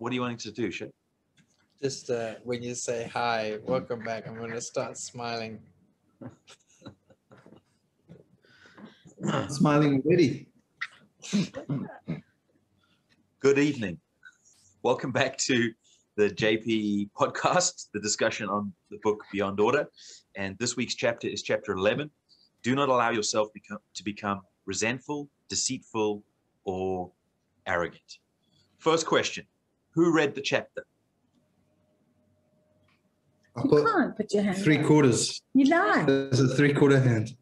What are you wanting to do, Shay? Just when you say hi, welcome back, I'm going to start smiling. Smiling already. Good evening. Welcome back to the JP podcast, the discussion on the book Beyond Order. And this week's chapter is chapter 11. Do not allow yourself to become resentful, deceitful, or arrogant. First question, who read the chapter? You can't put your hand up. 3/4. You lie. There's a 3/4 hand.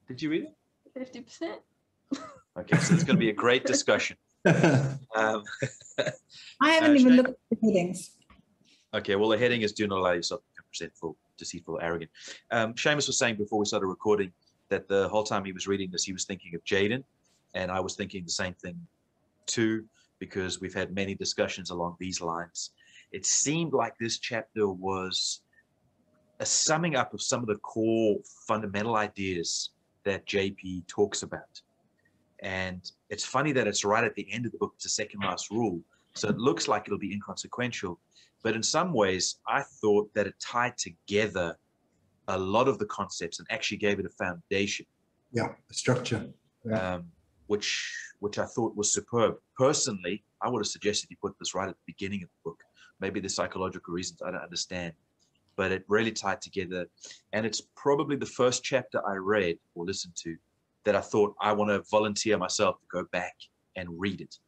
Did you read it? 50%. Okay, so it's going to be a great discussion. I haven't even Shay? looked at the headings. Okay, well, the heading is do not allow yourself to become resentful, deceitful, arrogant. Seamus was saying before we started recording that the whole time he was reading this, he was thinking of Jordon, and I was thinking the same thing too, because we've had many discussions along these lines. It seemed like this chapter was a summing up of some of the core fundamental ideas that JP talks about. And it's funny that it's right at the end of the book. It's the second last rule. So it looks like it'll be inconsequential. But in some ways, I thought that it tied together a lot of the concepts and actually gave it a foundation. Yeah, a structure. Yeah. Which I thought was superb. Personally, I would have suggested you put this right at the beginning of the book. Maybe the psychological reasons I don't understand. But it really tied together. And it's probably the first chapter I read or listened to that I thought I want to volunteer myself to go back and read it,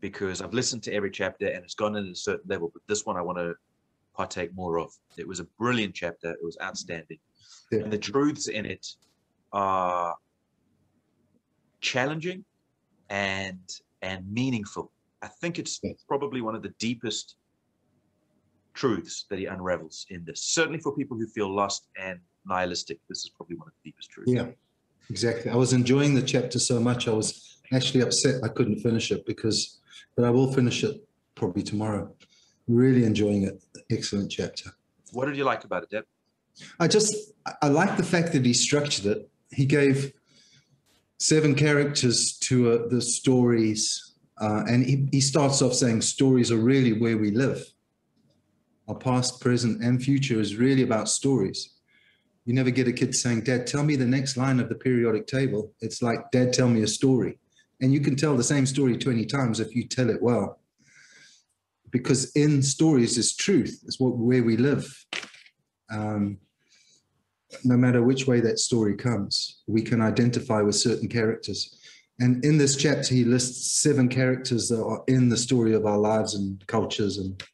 because I've listened to every chapter and it's gone in at a certain level, but this one I want to partake more of. It was a brilliant chapter. It was outstanding. Yeah. And the truths in it are challenging and meaningful. I think it's probably one of the deepest truths that he unravels in this. Certainly for people who feel lost and nihilistic, this is probably one of the deepest truths. Yeah, exactly. I was enjoying the chapter so much, I was actually upset I couldn't finish it, but I will finish it probably tomorrow. Really enjoying it. Excellent chapter. What did you like about it, Deb? I like the fact that he structured it. He gave 7 characters to the stories, and he starts off saying stories are really where we live. Our past, present, and future is really about stories. You never get a kid saying, Dad, tell me the next line of the periodic table. It's like, Dad, tell me a story. And you can tell the same story 20 times if you tell it well. Because in stories is truth. It's where we live. No matter which way that story comes, we can identify with certain characters. And in this chapter, he lists 7 characters that are in the story of our lives and cultures and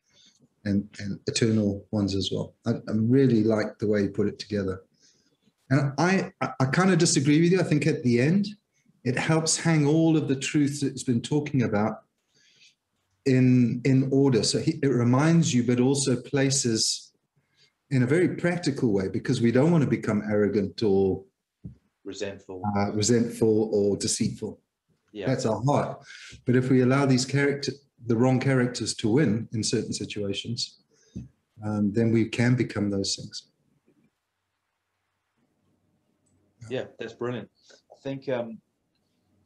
eternal ones as well. I really like the way he put it together. And I kind of disagree with you. I think at the end, it helps hang all of the truths that it's been talking about in order. So it reminds you, but also places in a very practical way, because we don't want to become arrogant or resentful or deceitful. Yeah. That's our heart. But if we allow the wrong characters to win in certain situations, then we can become those things. Yeah, that's brilliant. I think,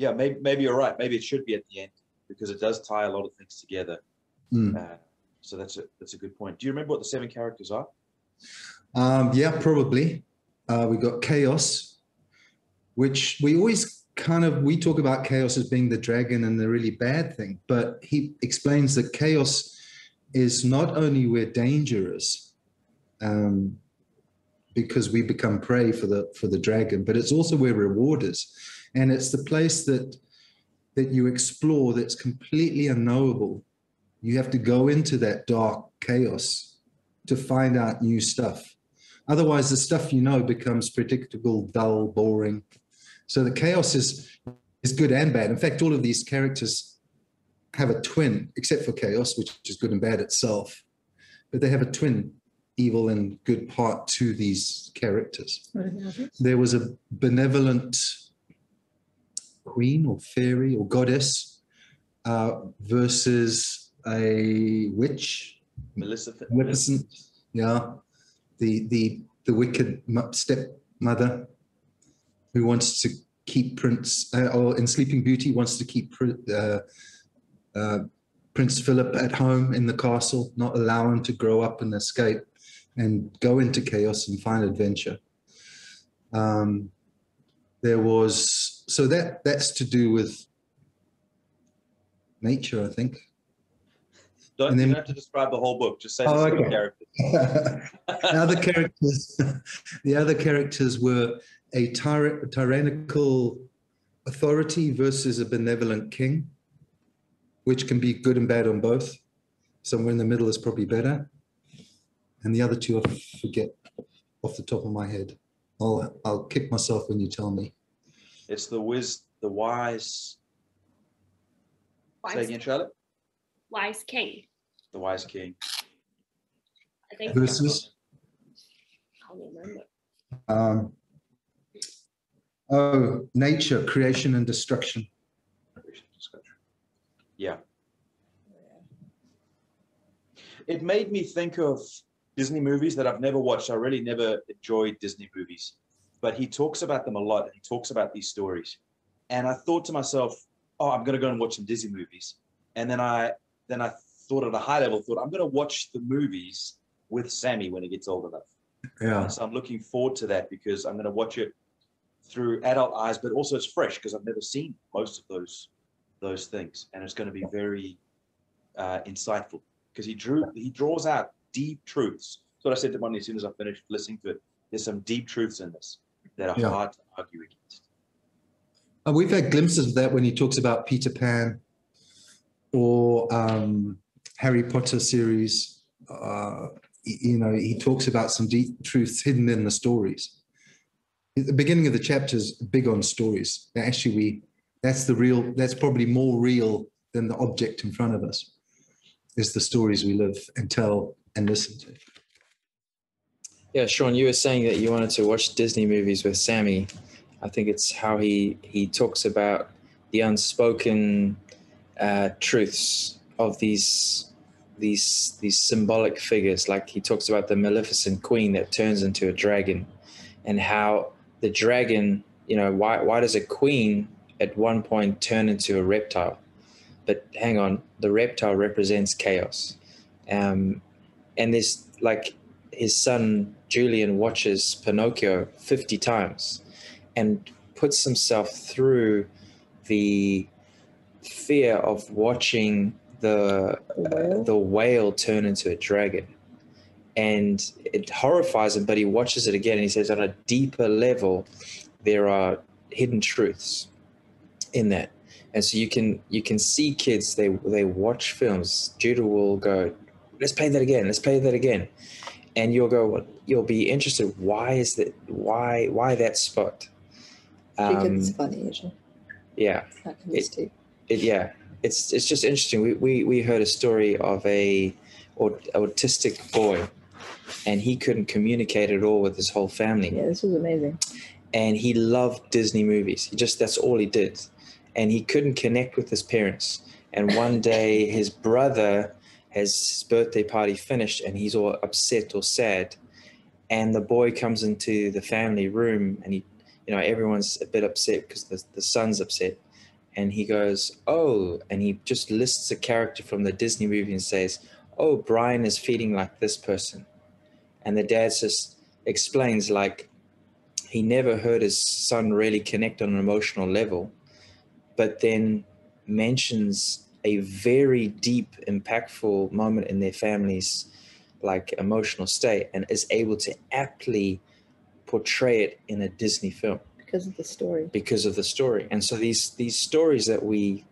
maybe you're right. Maybe it should be at the end, because it does tie a lot of things together. So that's a good point. Do you remember what the 7 characters are? Yeah, probably. We got chaos, which we always we talk about chaos as being the dragon and the really bad thing, but he explains that chaos is not only where danger is, because we become prey for the dragon, but it's also where reward is. And it's the place that you explore that's completely unknowable. You have to go into that dark chaos to find out new stuff. Otherwise, the stuff you know becomes predictable, dull, boring. So the chaos is good and bad. In fact, all of these characters have a twin, except for chaos, which is good and bad itself. But they have a twin, evil and good part to these characters. There was a benevolent queen or fairy or goddess versus a witch. Maleficent. Yeah. The wicked stepmother who wants to keep Prince, or in Sleeping Beauty, wants to keep Prince Philip at home in the castle, not allow him to grow up and escape and go into chaos and find adventure. That's to do with nature, I think. You don't have to describe the whole book. Just say the characters. The other characters were a tyrannical authority versus a benevolent king, which can be good and bad on both. Somewhere in the middle is probably better. And the other two I forget off the top of my head. I'll kick myself when you tell me. It's the wise. Say again, Charlotte. Wise king. The wise king. I think versus. I don't remember. Nature, creation and destruction. Yeah. It made me think of Disney movies that I've never watched. I really never enjoyed Disney movies, but he talks about them a lot. And he talks about these stories. And I thought to myself, I'm going to go and watch some Disney movies. And then I thought at a high level, I'm going to watch the movies with Sammy when he gets old enough. Yeah. So I'm looking forward to that because I'm going to watch it through adult eyes, but also it's fresh because I've never seen most of those things. And it's going to be very insightful because he draws out deep truths. That's what I said to Bonnie as soon as I finished listening to it. There's some deep truths in this that are hard to argue against. We've had glimpses of that when he talks about Peter Pan or Harry Potter series. He talks about some deep truths hidden in the stories. At the beginning of the chapter is big on stories. Actually, that's probably more real than the object in front of us, is the stories we live and tell and listen to. Yeah, Sean, you were saying that you wanted to watch Disney movies with Sammy. I think it's how he talks about the unspoken truths of these symbolic figures. Like he talks about the Maleficent Queen that turns into a dragon, and how the dragon, why does a queen at one point turn into a reptile? But hang on, the reptile represents chaos. And this, like, his son Julian watches Pinocchio 50 times and puts himself through the fear of watching the whale turn into a dragon. And it horrifies him, but he watches it again and he says, on a deeper level, there are hidden truths in that. And so you can see kids, they watch films. Judah will go, let's play that again. And you'll go, well, you'll be interested. Why is that? Why that spot? Because it's funny, usually. Yeah. It's just interesting. We heard a story of a autistic boy, and he couldn't communicate at all with his whole family. Yeah, this was amazing. And he loved Disney movies. That's all he did. And he couldn't connect with his parents. And one day his brother has his birthday party finished and he's all upset or sad. And the boy comes into the family room and everyone's a bit upset because the son's upset. And he goes, and he just lists a character from the Disney movie and says, Brian is feeling like this person. And the dad just explains, like, he never heard his son really connect on an emotional level, but then mentions a very deep, impactful moment in their family's, like, emotional state, and is able to aptly portray it in a Disney film. Because of the story. And so these stories that we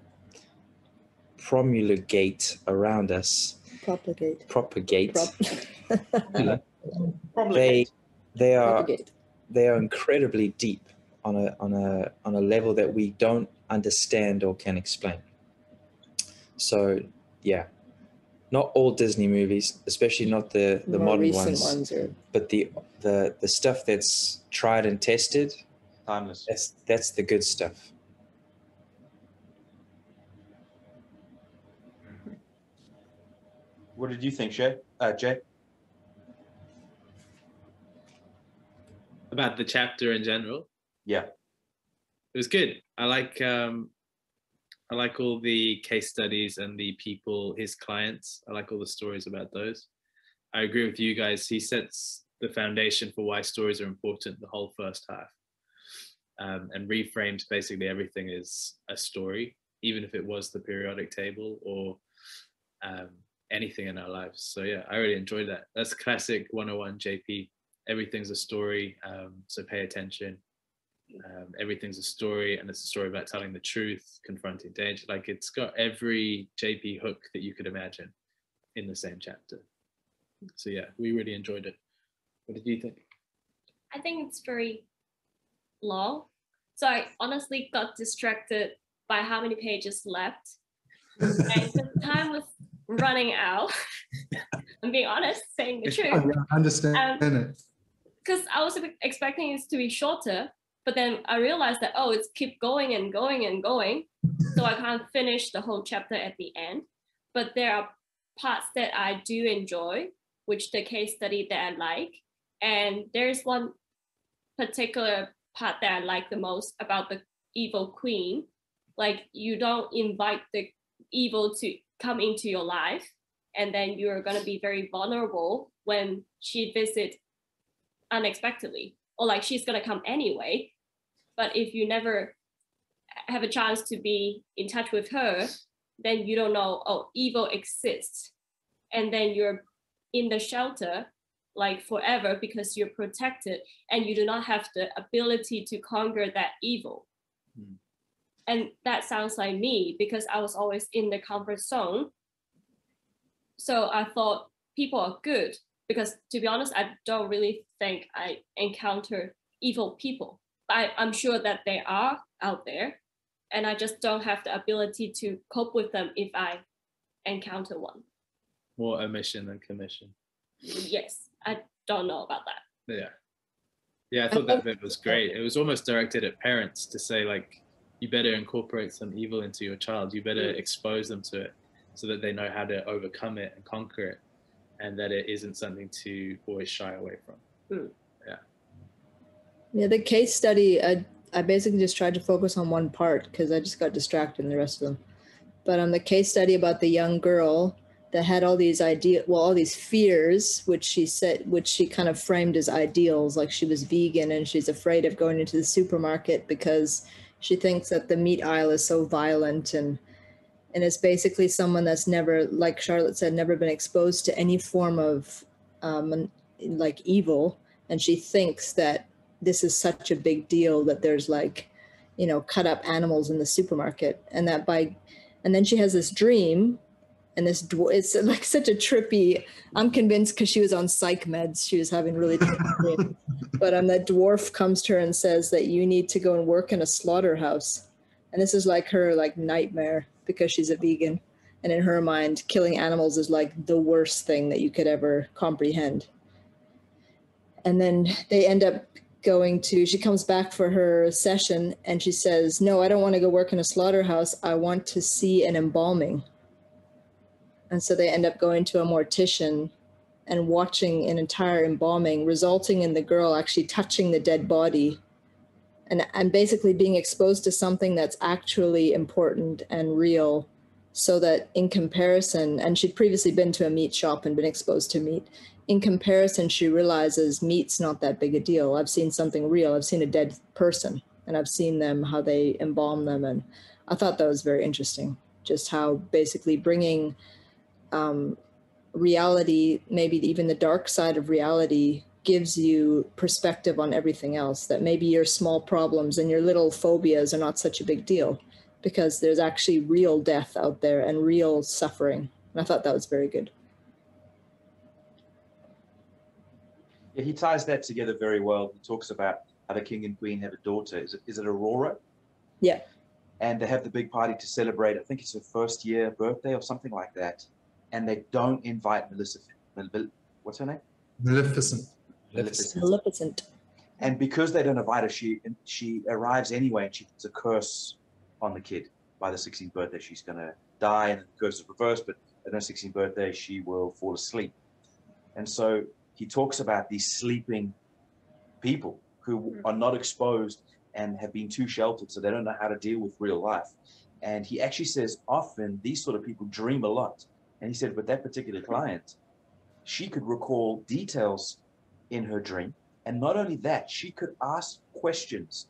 promulgate around us, propagate. They are incredibly deep on a level that we don't understand or can explain. So yeah, not all Disney movies, especially not the modern ones, but the stuff that's tried and tested, timeless. That's the good stuff. What did you think, Jay? About the chapter in general? Yeah. It was good. I like I like all the case studies and the people, his clients. I like all the stories about those. I agree with you guys. He sets the foundation for why stories are important the whole first half, and reframes basically everything as a story, even if it was the periodic table or anything in our lives. So yeah, I really enjoyed that. That's classic 101 JP. Everything's a story, so pay attention. Everything's a story, and it's a story about telling the truth, confronting danger. Like, it's got every JP hook that you could imagine in the same chapter. So yeah, we really enjoyed it. What did you think? I think it's very long. So I honestly got distracted by how many pages left. And the time was running out. I'm being honest, saying the truth. I understand it. Because I was expecting it to be shorter, but then I realized that, oh, it's keep going and going and going. So I can't finish the whole chapter at the end. But there are parts that I do enjoy, which the case study that I like. And there's one particular part that I like the most about the evil queen. Like, you don't invite the evil to come into your life, and then you're going to be very vulnerable when she visits unexpectedly, or like she's going to come anyway. But if you never have a chance to be in touch with her, then you don't know, oh, evil exists. And then you're in the shelter like forever because you're protected and you do not have the ability to conquer that evil. And that sounds like me, because I was always in the comfort zone. So I thought people are good, because to be honest, I don't really think I encounter evil people. I'm sure that they are out there, and I just don't have the ability to cope with them if I encounter one. More omission than commission. Yes, I don't know about that. Yeah, I thought that bit was great. It was almost directed at parents to say, like, you better incorporate some evil into your child. You better expose them to it so that they know how to overcome it and conquer it, and that it isn't something to always shy away from. Yeah, the case study, I basically just tried to focus on one part because I just got distracted in the rest of them. But on the case study about the young girl that had all these all these fears, which she kind of framed as ideals, like she was vegan and she's afraid of going into the supermarket because she thinks that the meat aisle is so violent, and it's basically someone that's never, like Charlotte said, never been exposed to any form of like evil, and she thinks that this is such a big deal that there's like, cut up animals in the supermarket, and then she has this dream, and it's like such a trippy, I'm convinced because she was on psych meds, she was having really trippy dreams. But that dwarf comes to her and says that you need to go and work in a slaughterhouse. And this is like her like nightmare, because she's a vegan. And in her mind, killing animals is like the worst thing that you could ever comprehend. And then they end up she comes back for her session and she says, no, I don't want to go work in a slaughterhouse. I want to see an embalming. And so they end up going to a mortician and watching an entire embalming, resulting in the girl actually touching the dead body and basically being exposed to something that's actually important and real, so that in comparison, and she'd previously been to a meat shop and been exposed to meat, in comparison, she realizes meat's not that big a deal. I've seen something real. I've seen a dead person, and I've seen them, how they embalm them. And I thought that was very interesting, just how basically bringing reality, maybe even the dark side of reality, gives you perspective on everything else, that maybe your small problems and your little phobias are not such a big deal, because there's actually real death out there and real suffering. And I thought that was very good. Yeah, he ties that together very well. He talks about how the king and queen have a daughter. Is it Aurora? Yeah. And they have the big party to celebrate. I think it's her first year birthday or something like that. And they don't invite what's her name? Maleficent. And because they don't invite her, she arrives anyway, and she puts a curse on the kid. By the 16th birthday, she's going to die, and the curse is reversed, but at her 16th birthday, she will fall asleep. And so he talks about these sleeping people who are not exposed and have been too sheltered, so they don't know how to deal with real life. And he actually says often these sort of people dream a lot. And he said, but that particular client, she could recall details in her dream. And not only that, she could ask questions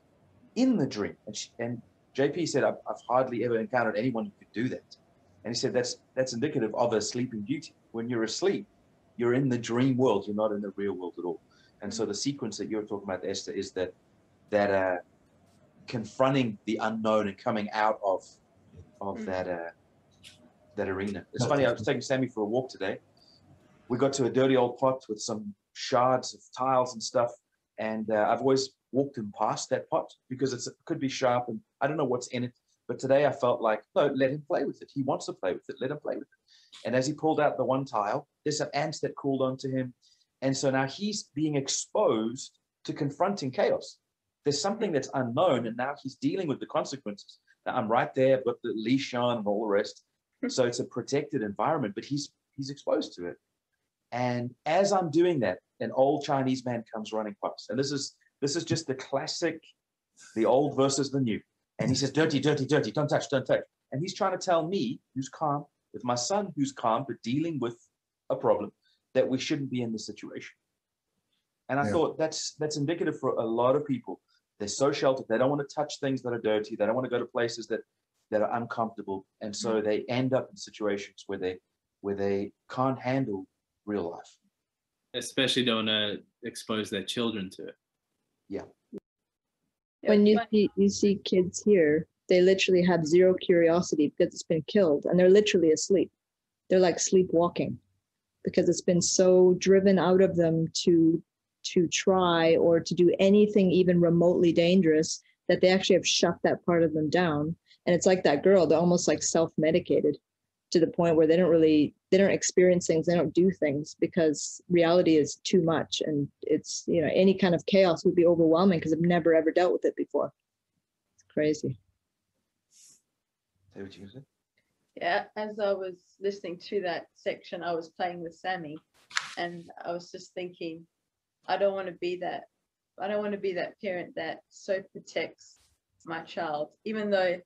in the dream. And JP said, I've hardly ever encountered anyone who could do that. And he said, that's indicative of a sleeping beauty. When you're asleep, you're in the dream world. You're not in the real world at all. And so the sequence that you're talking about, Esther, is that confronting the unknown and coming out of that arena. It's funny, I was taking Sammy for a walk today. We got to a dirty old pot with some shards of tiles and stuff. And I've always walked him past that pot because it could be sharp and I don't know what's in it. But today I felt like, no, let him play with it. He wants to play with it. Let him play with it. And as he pulled out the one tile, there's some ants that crawled onto him. And so now he's being exposed to confronting chaos. There's something that's unknown, and now he's dealing with the consequences. Now I'm right there, I've got the leash on and all the rest. So it's a protected environment, but he's exposed to it. And as I'm doing that, an old Chinese man comes running past. And this is just the classic, the old versus the new. And he says, dirty, dirty, dirty, don't touch, don't touch. And he's trying to tell me, who's calm, with my son who's calm, but dealing with a problem, that we shouldn't be in this situation. And I thought that's indicative for a lot of people. They're so sheltered. They don't want to touch things that are dirty. They don't want to go to places that are uncomfortable. And so they end up in situations where they can't handle real life. Especially don't expose their children to it. Yeah. When you see kids here, they literally have zero curiosity because it's been killed and they're literally asleep. They're like sleepwalking because it's been so driven out of them to try or to do anything even remotely dangerous that they actually have shut that part of them down. And it's like that girl, they're almost like self-medicated to the point where they don't experience things, they don't do things because reality is too much. And it's, any kind of chaos would be overwhelming because I've never ever dealt with it before. It's crazy. Say what you said. Yeah, as I was listening to that section, I was playing with Sammy and I was just thinking, I don't want to be that parent that so protects my child, even though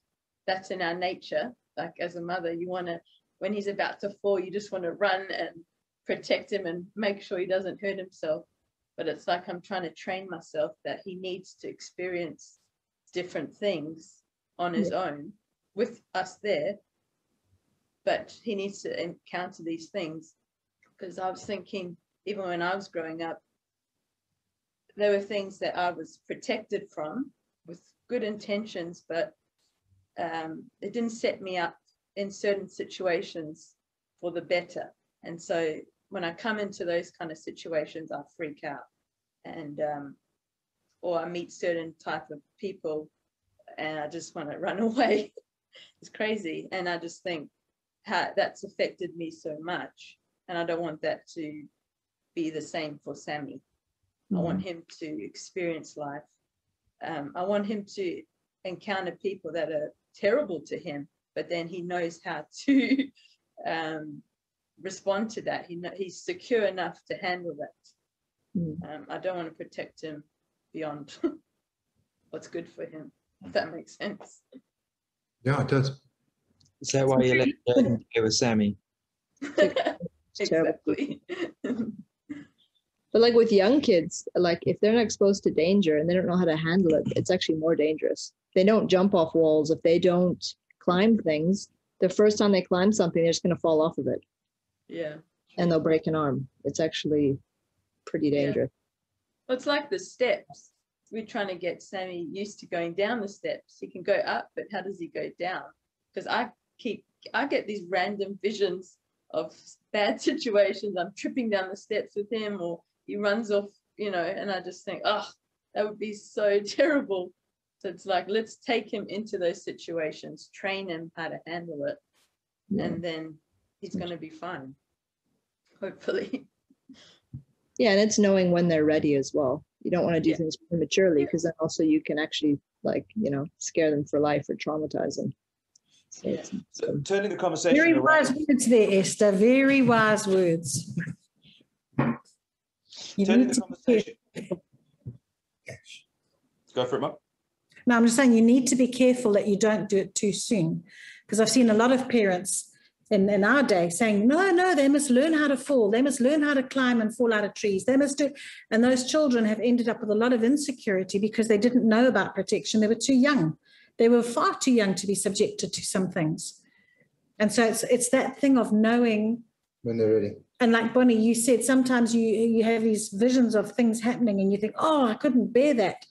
that's in our nature. Like as a mother, you want to, when he's about to fall, you just want to run and protect him and make sure he doesn't hurt himself. But it's like I'm trying to train myself that he needs to experience different things on his own with us there. But he needs to encounter these things. Because I was thinking, even when I was growing up, there were things that I was protected from with good intentions, but it didn't set me up in certain situations for the better. And so when I come into those kind of situations, I freak out and or I meet certain type of people and I just want to run away. It's crazy. And I just think how that's affected me so much. And I don't want that to be the same for Sammy. I want him to experience life. I want him to encounter people that are terrible to him, but then he knows how to respond to that. He's secure enough to handle that. I don't want to protect him beyond what's good for him, if that makes sense. Yeah, it does. Is that why you let Jordon go with Sammy? Exactly. But like with young kids, like if they're not exposed to danger and they don't know how to handle it, it's actually more dangerous. They don't jump off walls. If they don't climb things, the first time they climb something, they're just going to fall off of it. Yeah. And they'll break an arm. It's actually pretty dangerous. Well, it's like the steps. We're trying to get Sammy used to going down the steps. He can go up, but how does he go down? Because I get these random visions of bad situations. I'm tripping down the steps with him, or he runs off, and I just think, oh, that would be so terrible. So it's like, let's take him into those situations, train him how to handle it, and then he's going to be fine, hopefully. Yeah, and it's knowing when they're ready as well. You don't want to do things prematurely because then also you can actually, scare them for life or traumatize them. So turning the conversation very around. wise words there, Esther. Very wise words. Turning the conversation. Go for it, Mark. No, I'm just saying you need to be careful that you don't do it too soon, because I've seen a lot of parents in our day saying, no, they must learn how to fall. They must learn how to climb and fall out of trees. They must do, and those children have ended up with a lot of insecurity because they didn't know about protection. They were too young. They were far too young to be subjected to some things. And so it's that thing of knowing when they're ready. And like Bonnie, you said, sometimes you have these visions of things happening and you think, oh, I couldn't bear that.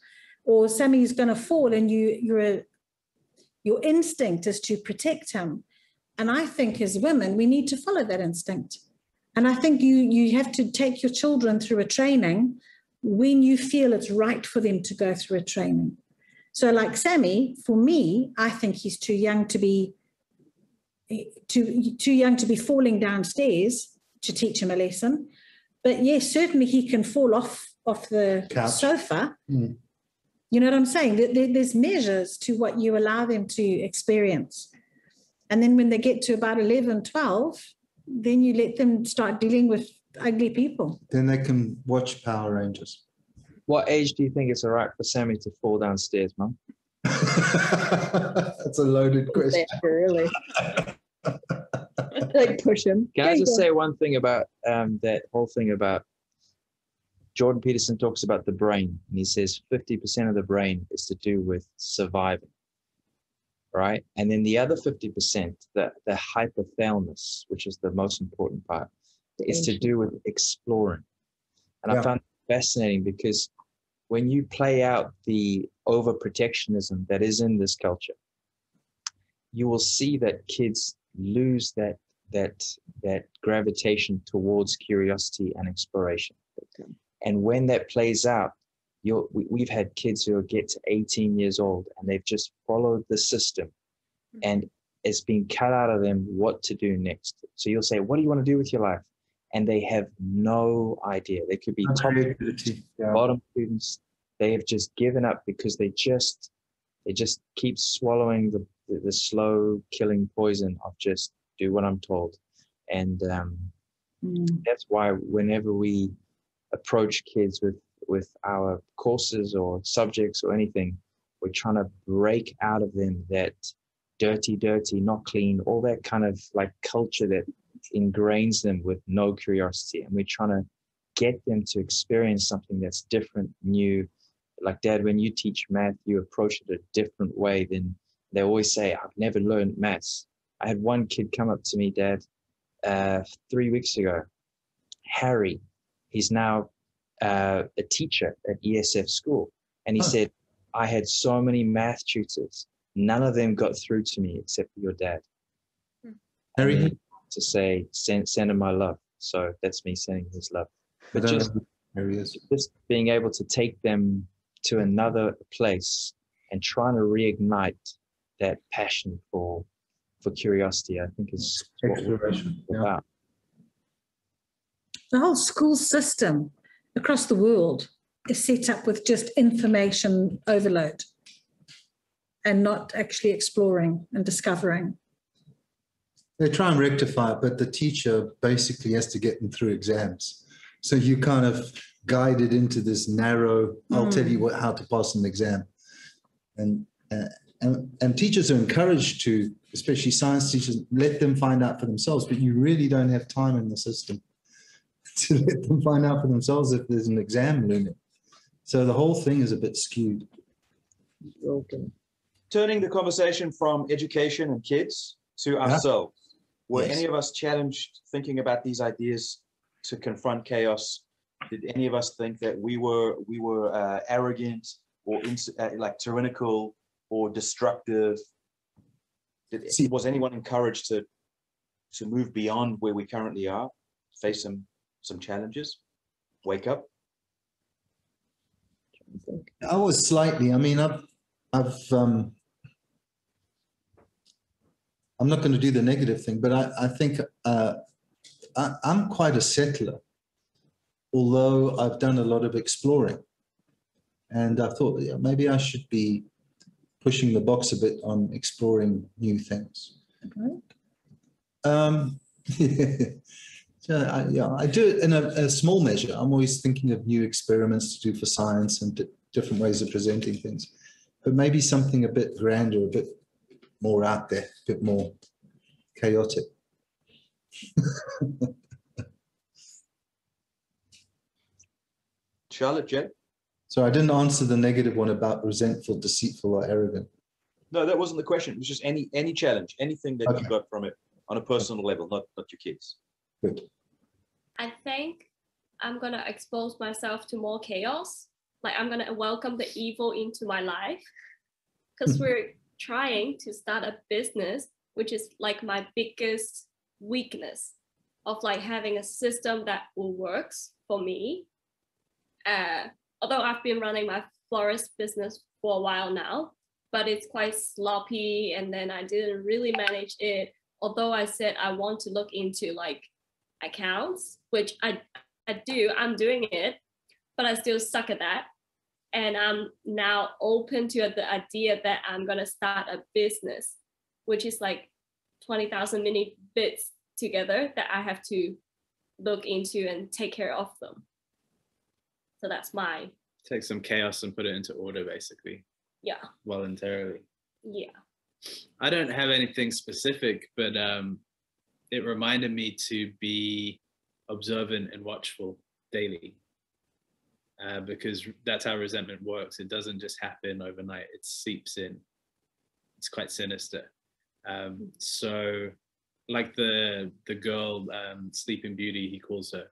Or Sammy's going to fall, and your instinct is to protect him. And I think as women, we need to follow that instinct. And I think you have to take your children through a training when you feel it's right for them to go through a training. So like Sammy, for me, I think he's too young to be falling downstairs to teach him a lesson. But yes, certainly he can fall off the Couch. Sofa. Mm. You know what I'm saying? There's measures to what you allow them to experience. And then when they get to about 11, 12, then you let them start dealing with ugly people. Then they can watch Power Rangers. What age do you think it's all right for Sammy to fall downstairs, Mum? That's a loaded question. Really? Like push him. Can I just say one thing about that whole thing about Jordon Peterson talks about the brain, and he says 50% of the brain is to do with surviving, right? And then the other 50%, the hypothalamus, which is the most important part, is to do with exploring. And I found it fascinating because when you play out the overprotectionism that is in this culture, you will see that kids lose that gravitation towards curiosity and exploration. Okay. And when that plays out, we've had kids who get to 18 years old and they've just followed the system, and it's been cut out of them what to do next. So you'll say, what do you want to do with your life? And they have no idea. They could be top bottom students. They have just given up because they just keep swallowing the slow killing poison of just do what I'm told. And that's why whenever we approach kids with our courses or subjects or anything, we're trying to break out of them that dirty, not clean, all that kind of like culture that ingrains them with no curiosity. And we're trying to get them to experience something that's different, new. Like, Dad, when you teach math, you approach it a different way than they always say, I've never learned maths. I had one kid come up to me, Dad, 3 weeks ago, Harry. He's now a teacher at ESF school. And he said, I had so many math tutors. None of them got through to me except for your dad. Harry? To say, send him my love. So that's me sending his love. But just being able to take them to another place and trying to reignite that passion for curiosity, I think is exploration about. The whole school system across the world is set up with just information overload and not actually exploring and discovering. They try and rectify it, but the teacher basically has to get them through exams. So you kind of guided into this narrow, I'll tell you how to pass an exam. And teachers are encouraged to, especially science teachers, let them find out for themselves, but you really don't have time in the system to let them find out for themselves if there's an exam looming. So the whole thing is a bit skewed. Okay. Turning the conversation from education and kids to ourselves. Were any of us challenged thinking about these ideas to confront chaos? Did any of us think that we were arrogant or like tyrannical or destructive? Was anyone encouraged to move beyond where we currently are, face some challenges, wake up? I was slightly. I mean, I'm not going to do the negative thing, but I think I'm quite a settler, although I've done a lot of exploring. And I thought maybe I should be pushing the box a bit on exploring new things. Okay. I do it in a small measure. I'm always thinking of new experiments to do for science and different ways of presenting things. but maybe something a bit grander, a bit more out there, a bit more chaotic. Charlotte, Jay? So I didn't answer the negative one about resentful, deceitful, or arrogant. No, that wasn't the question. It was just any challenge, anything that you got from it on a personal level, not your kids. Good. I think I'm going to expose myself to more chaos. Like I'm going to welcome the evil into my life because we're trying to start a business, which is like my biggest weakness of like having a system that will works for me. Although I've been running my florist business for a while now, but it's quite sloppy and then I didn't really manage it. Although I said I want to look into like accounts, which I do, I'm doing it, but I still suck at that. And I'm now open to the idea that I'm gonna start a business, which is like 20,000 mini bits together that I have to look into and take care of them. So that's my... Take some chaos and put it into order, basically. Yeah. Voluntarily. Yeah. I don't have anything specific, but it reminded me to be observant and watchful daily. Because that's how resentment works. It doesn't just happen overnight. It seeps in. It's quite sinister. So like the girl, Sleeping Beauty, he calls her,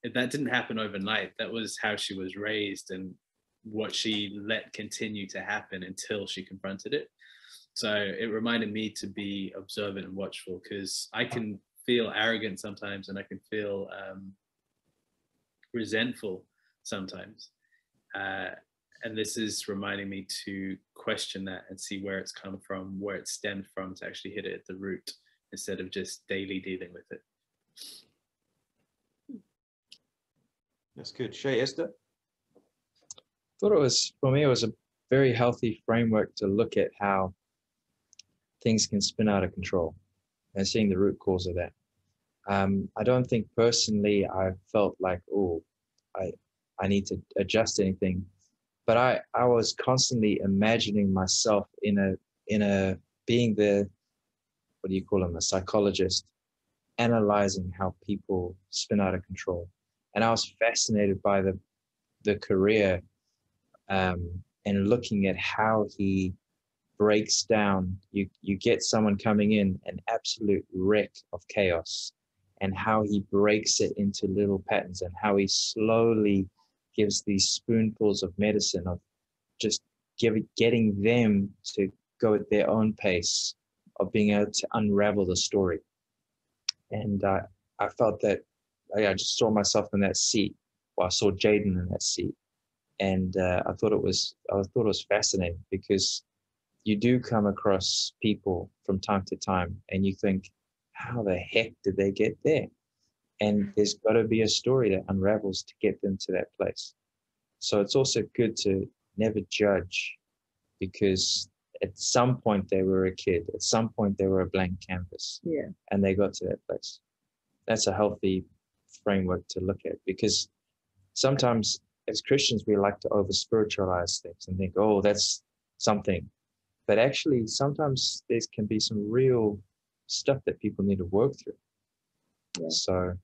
that didn't happen overnight. That was how she was raised and what she let continue to happen until she confronted it. So it reminded me to be observant and watchful because I can feel arrogant sometimes and I can feel resentful sometimes. And this is reminding me to question that and see where it's come from, where it stemmed from, to actually hit it at the root instead of just daily dealing with it. That's good. Shay, Esther? Thought it was, for me, it was a very healthy framework to look at how things can spin out of control and seeing the root cause of that. I don't think personally I felt like, oh, I need to adjust anything, but I was constantly imagining myself in a being the, what do you call him, a psychologist, analyzing how people spin out of control. And I was fascinated by the career and looking at how he breaks down. You get someone coming in, an absolute wreck of chaos, and how he breaks it into little patterns and how he slowly gives these spoonfuls of medicine of just getting them to go at their own pace of being able to unravel the story. And I felt that I just saw myself in that seat. Well, I saw Jordon in that seat, and I thought it was fascinating because you do come across people from time to time, and you think, how the heck did they get there? And there's got to be a story that unravels to get them to that place. So it's also good to never judge, because at some point they were a kid, at some point they were a blank canvas, and they got to that place. That's a healthy framework to look at, because sometimes as Christians we like to over spiritualize things and think, oh, that's something, but actually sometimes there can be some real stuff that people need to work through. So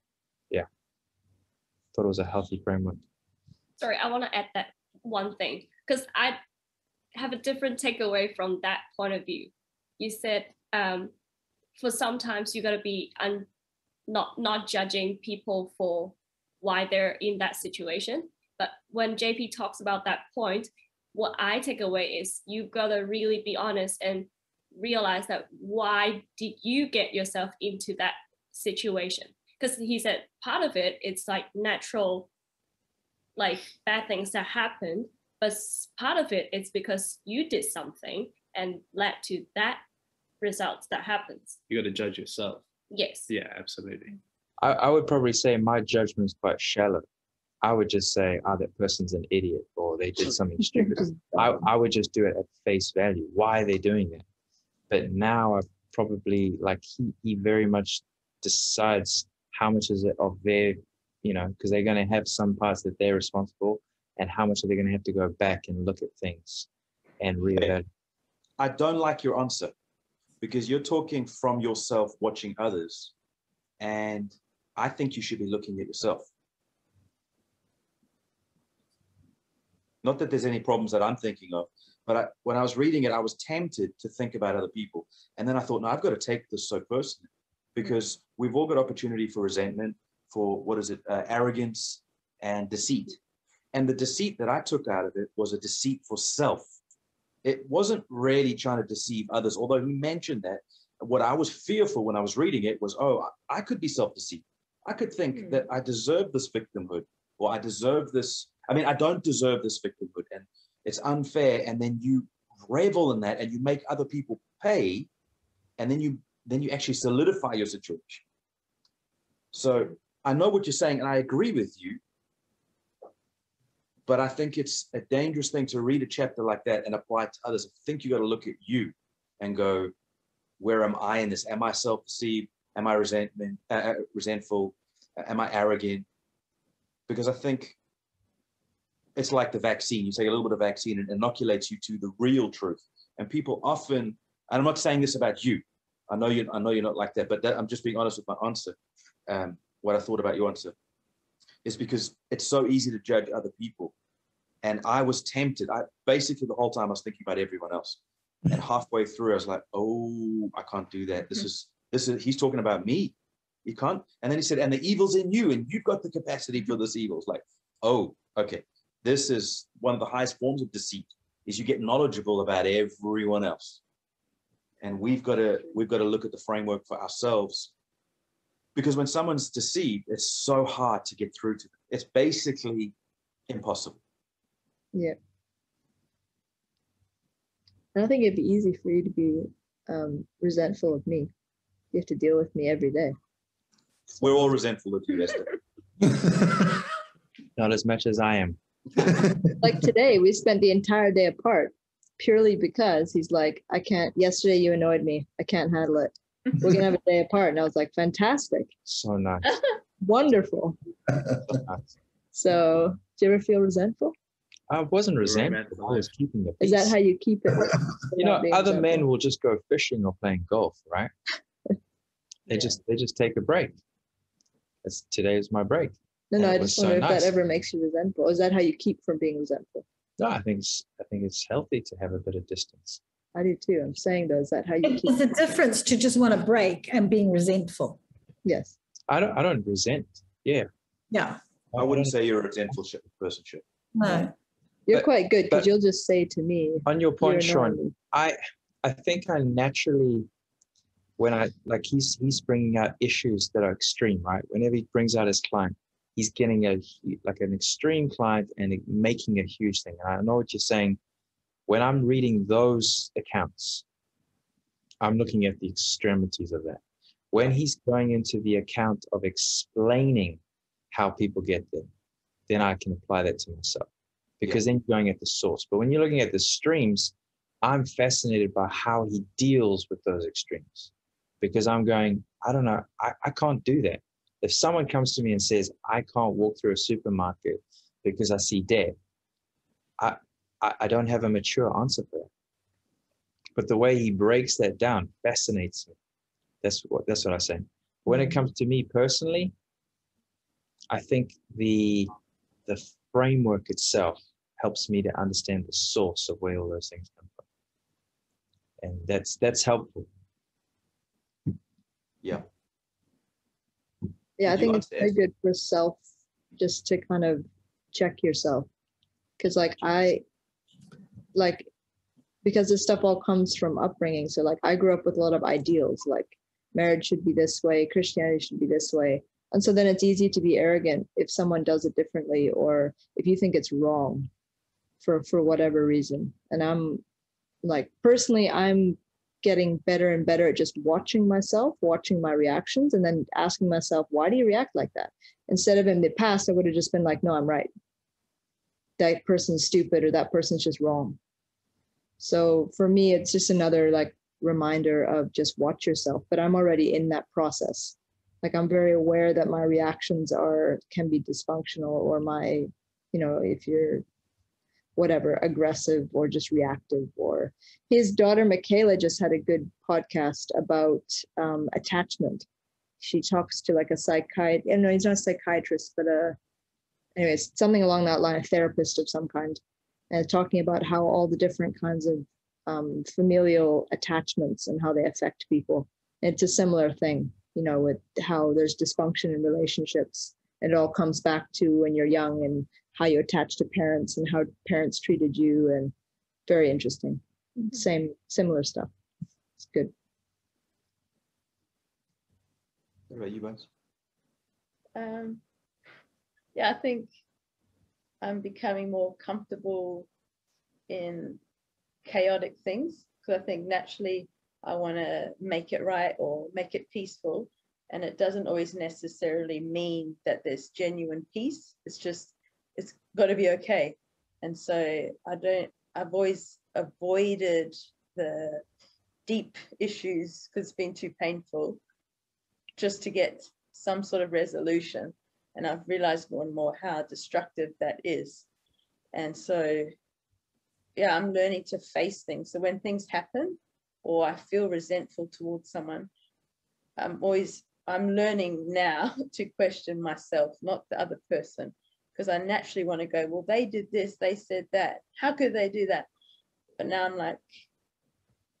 thought it was a healthy framework. Sorry, I want to add that one thing because I have a different takeaway from that point of view. You said for sometimes you got to be not judging people for why they're in that situation. But when JP talks about that point, what I take away is you've got to really be honest and realize that why did you get yourself into that situation? Because he said part of it, it's like natural, like bad things that happen, but part of it, it's because you did something and led to that result that happens. You got to judge yourself. Yes. Yeah, absolutely. I would probably say my judgment is quite shallow. I would just say, oh, that person's an idiot, or they did something stupid. I would just do it at face value. Why are they doing that? But now I probably, like, he very much decides how much is it of their, because they're going to have some parts that they're responsible, and how much are they going to have to go back and look at things. and reevaluate. I don't like your answer because you're talking from yourself watching others, and I think you should be looking at yourself. Not that there's any problems that I'm thinking of, but when I was reading it, I was tempted to think about other people. And then I thought, no, I've got to take this so personally, because we've all got opportunity for resentment, for arrogance and deceit. And the deceit that I took out of it was a deceit for self. It wasn't really trying to deceive others, although he mentioned that. What I was fearful when I was reading it was, oh, I could be self-deceived. I could think that I deserve this victimhood, or I deserve this. I mean, I don't deserve this victimhood, and it's unfair. And then you revel in that, and you make other people pay, and then you actually solidify your situation. So I know what you're saying, and I agree with you. But I think it's a dangerous thing to read a chapter like that and apply it to others. I think you got to look at you and go, where am I in this? Am I self-deceived? Am I resentful? Am I arrogant? Because I think it's like the vaccine. You take a little bit of vaccine and it inoculates you to the real truth. And people often, and I'm not saying this about you. I know you're not like that, but I'm just being honest with my answer. What I thought about your answer is because it's so easy to judge other people. And I was tempted. Basically the whole time I was thinking about everyone else. And halfway through, I was like, oh, I can't do that. This is, he's talking about me. He can't. And then he said, and the evil's in you, and you've got the capacity for this evil. It's like, oh, okay. This is one of the highest forms of deceit, is you get knowledgeable about everyone else. And we've got to look at the framework for ourselves. Because when someone's deceived, it's so hard to get through to them. It's basically impossible. Yeah. I don't think it'd be easy for you to be resentful of me. You have to deal with me every day. We're all resentful of you, Esther. Not as much as I am. Like today, we spent the entire day apart purely because he's like, I can't, yesterday you annoyed me. I can't handle it. We're going to have a day apart. And I was like, fantastic. So nice. Wonderful. So, do you ever feel resentful? I wasn't resentful. I was keeping the peace. Is that how you keep it? You know, other men will just go fishing or playing golf, right? They just take a break. Today is my break. No, I just wonder if that ever makes you resentful. Is that how you keep from being resentful? No, I think it's healthy to have a bit of distance. I do too. I'm saying though, is that how you keep? There's a difference to just want a break and being resentful. Yes. I don't resent. Yeah. Yeah. I wouldn't say you're a resentful person. No. You're quite good because you'll just say to me. On your point, Sean, I think I naturally, when he's bringing out issues that are extreme, right? Whenever he brings out his client, he's getting an extreme client and making a huge thing. And I know what you're saying. When I'm reading those accounts, I'm looking at the extremities of that. When he's going into the account of explaining how people get there, then I can apply that to myself, because then you're going at the source. But when you're looking at the streams, I'm fascinated by how he deals with those extremes, because I'm going, I don't know, I can't do that. If someone comes to me and says, I can't walk through a supermarket because I see death, I don't have a mature answer for that. But the way he breaks that down fascinates me. That's what I say. When it comes to me personally, I think the framework itself helps me to understand the source of where all those things come from. And that's helpful. Yeah. Yeah, I think it's very good for self, just to kind of check yourself. Because because this stuff all comes from upbringing. So like I grew up with a lot of ideals, like marriage should be this way, Christianity should be this way. And so then it's easy to be arrogant if someone does it differently, or if you think it's wrong for whatever reason. And I'm like, personally, I'm getting better and better at just watching myself, watching my reactions, and then asking myself, why do you react like that? Instead of in the past, I would have just been like, no, I'm right. That person's stupid, or that person's just wrong. So for me, it's just another like reminder of just watch yourself. But I'm already in that process. Like I'm very aware that my reactions can be dysfunctional, or my, if you're whatever, aggressive or just reactive. Or his daughter Michaela just had a good podcast about attachment. She talks to like a psychiatrist. No, he's not a psychiatrist, but anyways, something along that line, a therapist of some kind, and talking about how all the different kinds of familial attachments and how they affect people. It's a similar thing, you know, with how there's dysfunction in relationships. It all comes back to when you're young and how you attach to parents and how parents treated you, and very interesting. Similar stuff. It's good. What about you guys? Yeah, I think I'm becoming more comfortable in chaotic things, because I think naturally I want to make it right or make it peaceful, and it doesn't always necessarily mean that there's genuine peace. It's just, it's got to be okay. And so I've always avoided the deep issues because it's been too painful, just to get some sort of resolution. And I've realized more and more how destructive that is. And so, yeah, I'm learning to face things. So when things happen or I feel resentful towards someone, I'm learning now to question myself, not the other person, because I naturally want to go, well, they did this, they said that, how could they do that? But now I'm like,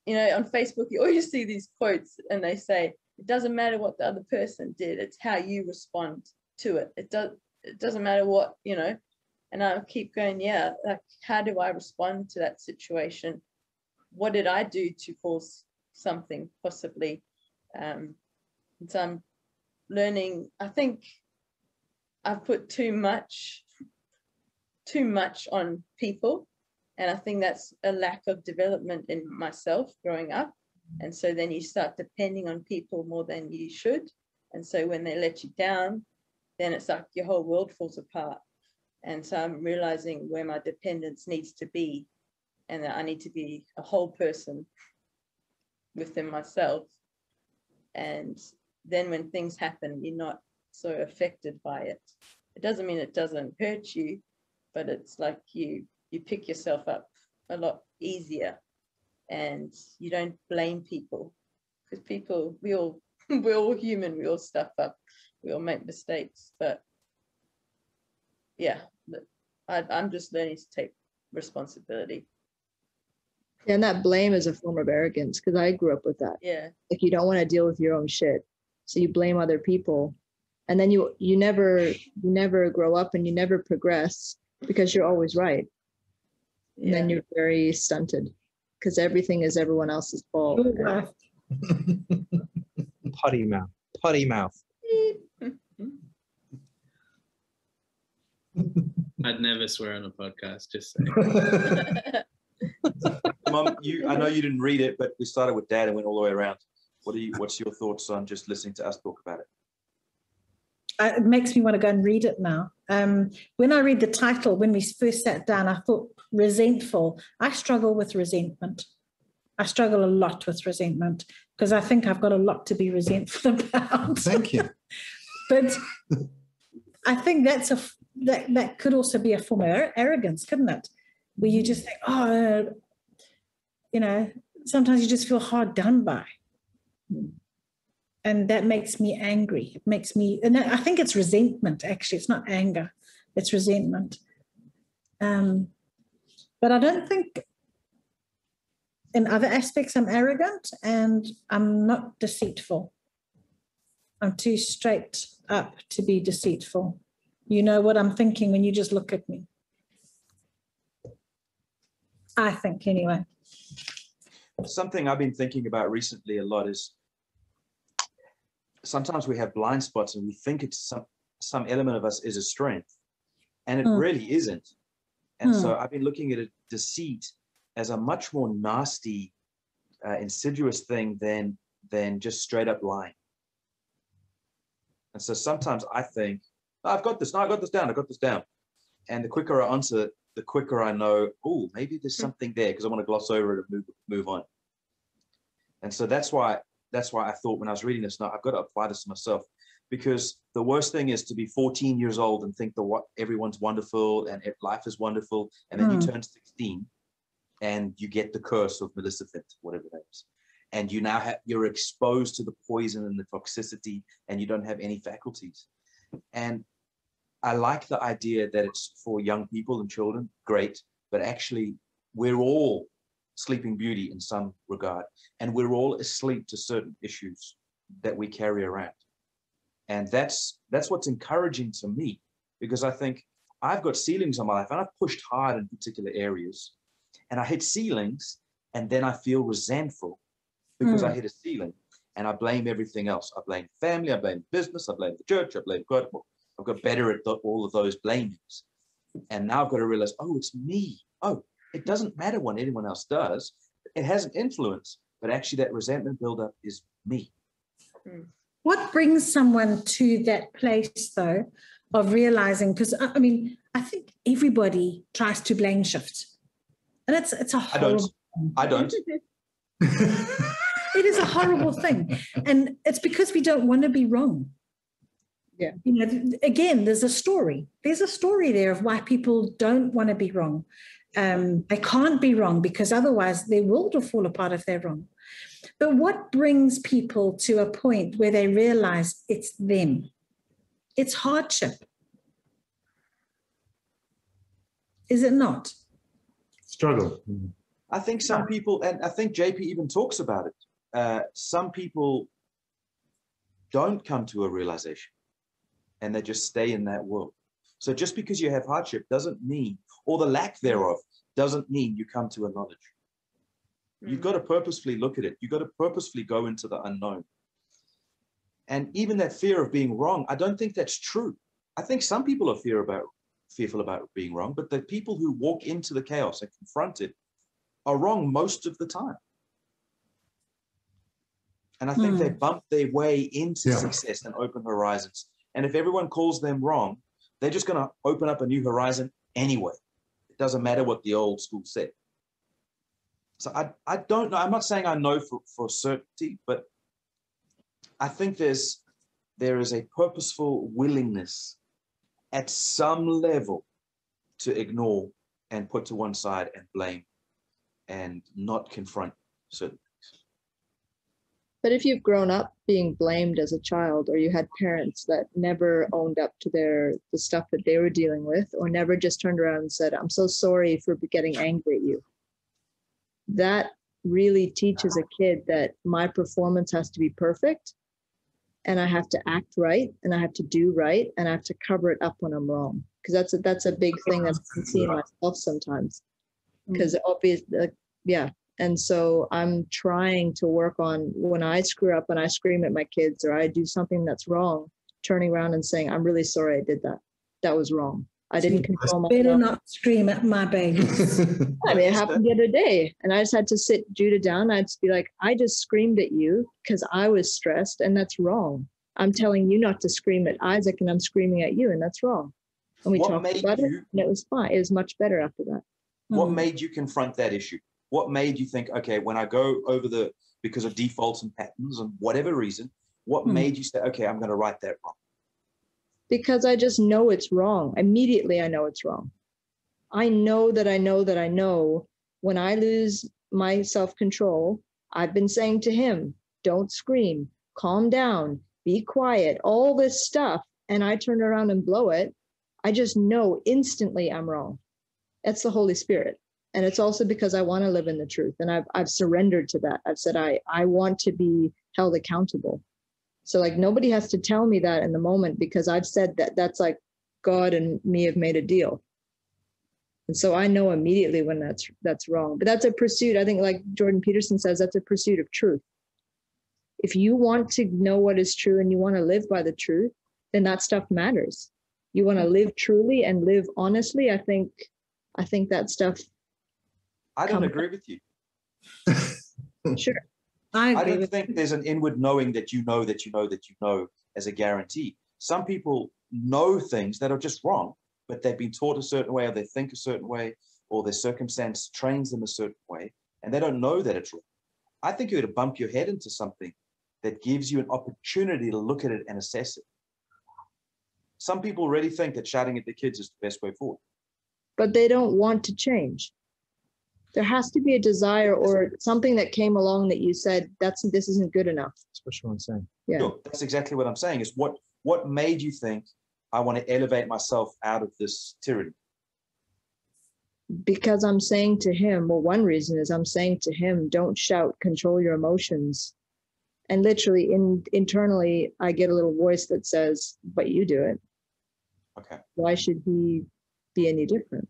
you know, on Facebook, you always see these quotes and they say, it doesn't matter what the other person did, it's how you respond to it. It doesn't matter what, you know. And I keep going, yeah, like, how do I respond to that situation? What did I do to cause something possibly? And so I'm learning. I think I've put too much on people, and I think that's a lack of development in myself growing up. And so then you start depending on people more than you should. And so when they let you down, then it's like your whole world falls apart. And so I'm realizing where my dependence needs to be, and that I need to be a whole person within myself. And then when things happen, you're not so affected by it. It doesn't mean it doesn't hurt you, but it's like you pick yourself up a lot easier, and you don't blame people, because people, we're all human, we all stuff up, we all make mistakes. But yeah, I'm just learning to take responsibility. And that blame is a form of arrogance, because I grew up with that. Yeah. Like, you don't want to deal with your own shit, so you blame other people, and then you never grow up and you never progress because you're always right. And then you're very stunted because everything is everyone else's fault. Potty mouth. I'd never swear on a podcast, just saying. Mom, I know you didn't read it, but we started with Dad and went all the way around. What's your thoughts on just listening to us talk about it? It makes me want to go and read it now. When I read the title, when we first sat down, I thought resentful. I struggle with resentment. I struggle a lot with resentment because I think I've got a lot to be resentful about. Thank you. But I think that could also be a form of arrogance, couldn't it? Where you just think, oh, you know, sometimes you just feel hard done by. And that makes me angry. It makes me, and I think it's resentment, actually. It's not anger, it's resentment. But I don't think in other aspects I'm arrogant, and I'm not deceitful. I'm too straight up to be deceitful. You know what I'm thinking when you just look at me. I think, anyway. Something I've been thinking about recently a lot is sometimes we have blind spots and we think it's some element of us is a strength, and it really isn't. And so I've been looking at deceit as a much more nasty, insidious thing than just straight up lying. And so sometimes I think, oh, I've got this down. And the quicker I answer, the quicker I know, oh, maybe there's something there, because I want to gloss over it and move on. And so that's why I thought when I was reading this, now I've got to apply this to myself. because the worst thing is to be 14 years old and think that everyone's wonderful and life is wonderful, and then you turn 16 and you get the curse of Maleficent, whatever that is, and you now you're exposed to the poison and the toxicity, and you don't have any faculties. And I like the idea that it's for young people and children, great, but actually we're all Sleeping Beauty in some regard, and we're all asleep to certain issues that we carry around. And that's what's encouraging to me, because I think I've got ceilings on my life and I've pushed hard in particular areas, and I hit ceilings, and then I feel resentful because I hit a ceiling, and I blame everything else. I blame family, I blame business, I blame the church, I blame God. I've got better at all of those blamings. And now I've got to realize, oh, it's me. Oh, it doesn't matter what anyone else does. It has an influence, but actually that resentment buildup is me. What brings someone to that place, though, of realizing, because I mean, I think everybody tries to blame shift. And it's a horrible I don't. It is a horrible thing. And it's because we don't want to be wrong. Yeah. You know, again, there's a story. There's a story there of why people don't want to be wrong. They can't be wrong because otherwise their world will fall apart if they're wrong. But what brings people to a point where they realize it's them? It's hardship. Is it not? Struggle. I think some people, and I think JP even talks about it, some people don't come to a realization and they just stay in that world. So just because you have hardship doesn't mean, or the lack thereof, doesn't mean you come to a knowledge. You've got to purposefully look at it. You've got to purposefully go into the unknown. And even that fear of being wrong, I don't think that's true. I think some people are fearful about being wrong, but the people who walk into the chaos and confront it are wrong most of the time. And I think they bump their way into success and open horizons. And if everyone calls them wrong, they're just going to open up a new horizon anyway. It doesn't matter what the old school said. So I don't know. I'm not saying I know for certainty, but I think there is a purposeful willingness at some level to ignore and put to one side and blame and not confront certain things. But if you've grown up being blamed as a child, or you had parents that never owned up to the stuff that they were dealing with, or never just turned around and said, I'm so sorry for getting angry at you, that really teaches a kid that my performance has to be perfect, and I have to act right, and I have to do right, and I have to cover it up when I'm wrong. Because that's a big thing that I can see in myself sometimes. Because obviously, and so I'm trying to work on, when I screw up and I scream at my kids or I do something that's wrong, turning around and saying, I'm really sorry I did that. That was wrong. I didn't control myself. Better not scream at my babies. I mean, it happened the other day, and I just had to sit Judah down. I'd just be like, I just screamed at you because I was stressed, and that's wrong. I'm telling you not to scream at Isaac, and I'm screaming at you, and that's wrong. And we talked about it, and it was fine. It was much better after that. What made you confront that issue? What made you think, okay, when I go over because of defaults and patterns and whatever reason, what made you say, okay, I'm going to right that wrong? Because I just know it's wrong. Immediately, I know it's wrong. I know that I know that I know when I lose my self-control, I've been saying to him, don't scream, calm down, be quiet, all this stuff. And I turn around and blow it. I just know instantly I'm wrong. That's the Holy Spirit. And it's also because I want to live in the truth. And I've surrendered to that. I've said, I want to be held accountable. So like nobody has to tell me that in the moment, because I've said that's like God and me have made a deal. And so I know immediately when that's wrong. But that's a pursuit. I think like Jordon Peterson says, that's a pursuit of truth. If you want to know what is true and you want to live by the truth, then that stuff matters. You want to live truly and live honestly. I think that stuff. I don't agree with you. Sure. I don't think there's an inward knowing that you know that you know that you know as a guarantee. Some people know things that are just wrong, but they've been taught a certain way, or they think a certain way, or their circumstance trains them a certain way, and they don't know that it's wrong. I think you're to bump your head into something that gives you an opportunity to look at it and assess it. some people really think that shouting at their kids is the best way forward. But they don't want to change. There has to be a desire or something that came along that you said, this isn't good enough. That's what Sean's saying. Yeah. Sure, that's exactly what I'm saying, is what made you think I want to elevate myself out of this tyranny? Because I'm saying to him, well, one reason is I'm saying to him, don't shout, control your emotions. And literally internally, I get a little voice that says, but you do it. Okay. Why should he be any different?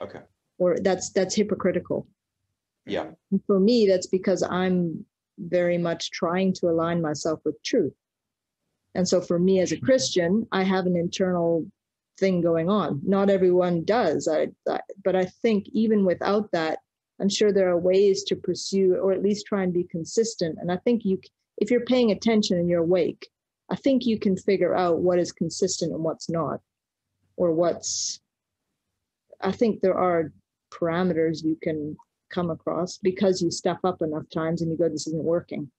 Okay. Or that's hypocritical. Yeah. And for me, that's because I'm very much trying to align myself with truth. And so for me as a Christian, I have an internal thing going on. Not everyone does, but I think even without that, I'm sure there are ways to pursue or at least try and be consistent. And I think if you're paying attention and you're awake, I think you can figure out what is consistent and what's not, or I think there are parameters you can come across because you stuff up enough times and you go, this isn't working.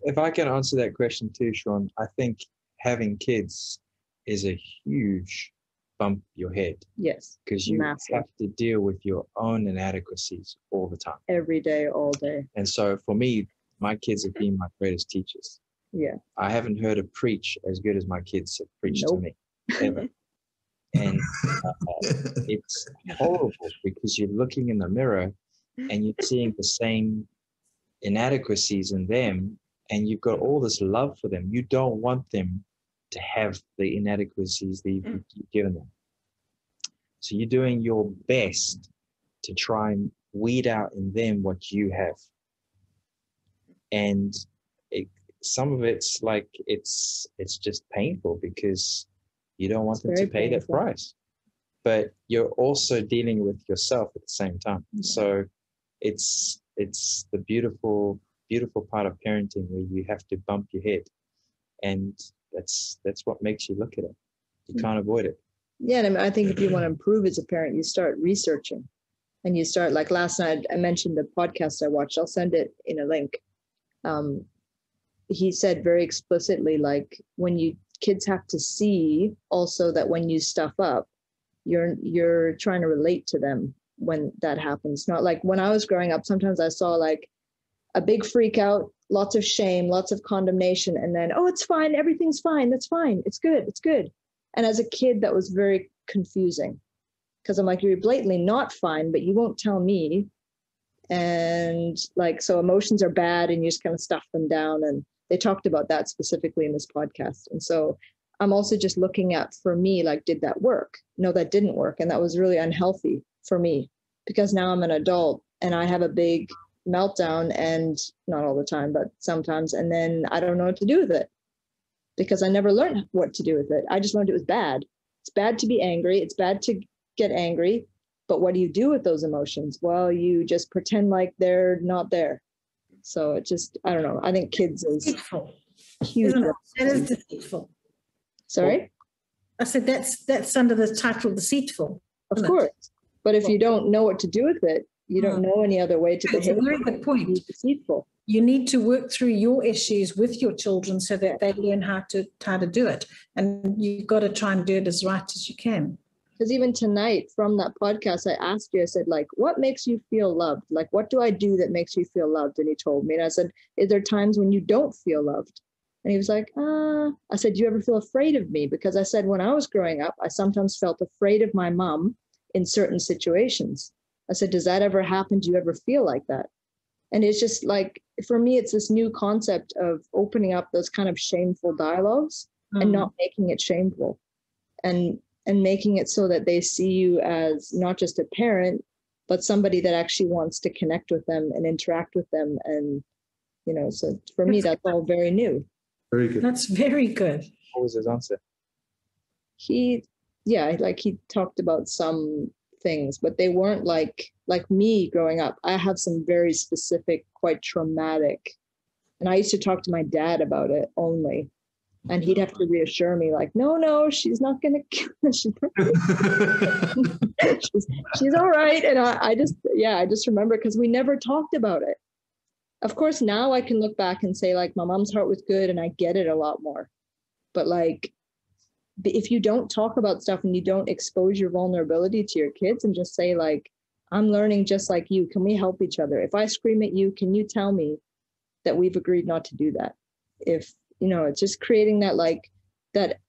If I can answer that question too, Sean, I think having kids is a huge bump your head. Yes. Because you massive. have to deal with your own inadequacies all the time. Every day, all day. And so for me, my kids have been my greatest teachers. Yeah. I haven't heard a preach as good as my kids have preached to me, ever. And it's horrible because you're looking in the mirror and you're seeing the same inadequacies in them, and you've got all this love for them. You don't want them to have the inadequacies that you've given them. So you're doing your best to try and weed out in them what you have. And some of it's like, it's just painful because you don't want them to pay that price. But you're also dealing with yourself at the same time. Yeah. So it's the beautiful part of parenting where you have to bump your head. And that's what makes you look at it. You can't avoid it. Yeah, and I think if you want to improve as a parent, you start researching. And you start, like last night, I mentioned the podcast I watched. I'll send it in a link. He said very explicitly, like, kids have to see also that when you stuff up, you're trying to relate to them when that happens. Not like when I was growing up, sometimes I saw like a big freak out, lots of shame, lots of condemnation, and then, oh, it's fine, everything's fine, that's fine, it's good. And as a kid, that was very confusing because I'm like, you're blatantly not fine, but you won't tell me. And like, so emotions are bad and you just kind of stuff them down. And they talked about that specifically in this podcast. And so I'm also just looking at, for me, like, did that work? No, that didn't work. And that was really unhealthy for me because now I'm an adult and I have a big meltdown, and not all the time, but sometimes. And then I don't know what to do with it because I never learned what to do with it. I just learned it was bad. It's bad to be angry. It's bad to get angry. But what do you do with those emotions? Well, you just pretend like they're not there. So it just, I don't know. I think kids is Deceitful. huge. That is deceitful. Sorry? I said that's under the title Deceitful. Of course. But if you don't know what to do with it, you don't know any other way to behave. That's a very good point. Deceitful. You need to work through your issues with your children so that they learn how to do it. And you've got to try and do it as right as you can. Because even tonight from that podcast, I asked you, I said, like, what makes you feel loved? Like, what do I do that makes you feel loved? And he told me, and I said, is there times when you don't feel loved? And he was like, I said, do you ever feel afraid of me? Because I said, when I was growing up, I sometimes felt afraid of my mom in certain situations. I said, does that ever happen? Do you ever feel like that? And it's just like, for me, it's this new concept of opening up those kind of shameful dialogues and not making it shameful. And making it so that they see you as not just a parent, but somebody that actually wants to connect with them and interact with them. And, you know, so for me, that's all very new. Very good. That's very good. What was his answer? He talked about some things, but they weren't like me growing up. I have some very specific, quite traumatic, and I used to talk to my dad about it only. And he'd have to reassure me, like, no, she's not going to kill her. She's all right. And I just remember because we never talked about it. Of course, now I can look back and say, like, my mom's heart was good and I get it a lot more. But like, if you don't talk about stuff and you don't expose your vulnerability to your kids and just say like, I'm learning just like you, can we help each other? If I scream at you, can you tell me that we've agreed not to do that? If, you know, it's just creating that, like, that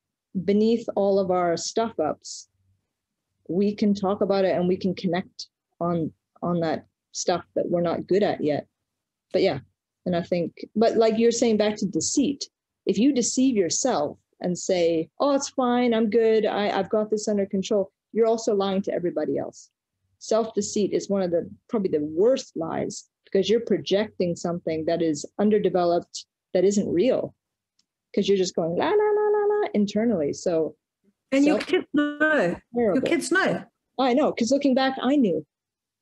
beneath all of our stuff ups, we can talk about it and we can connect on that stuff that we're not good at yet. But yeah, and I think, but like you're saying, back to deceit, if you deceive yourself and say, oh, it's fine, I'm good, I've got this under control, you're also lying to everybody else. Self-deceit is one of the probably the worst lies, because you're projecting something that is underdeveloped, that isn't real, because you're just going la la la la la internally. So, and your kids know. Terrible. Your kids know. I know, because looking back, I knew.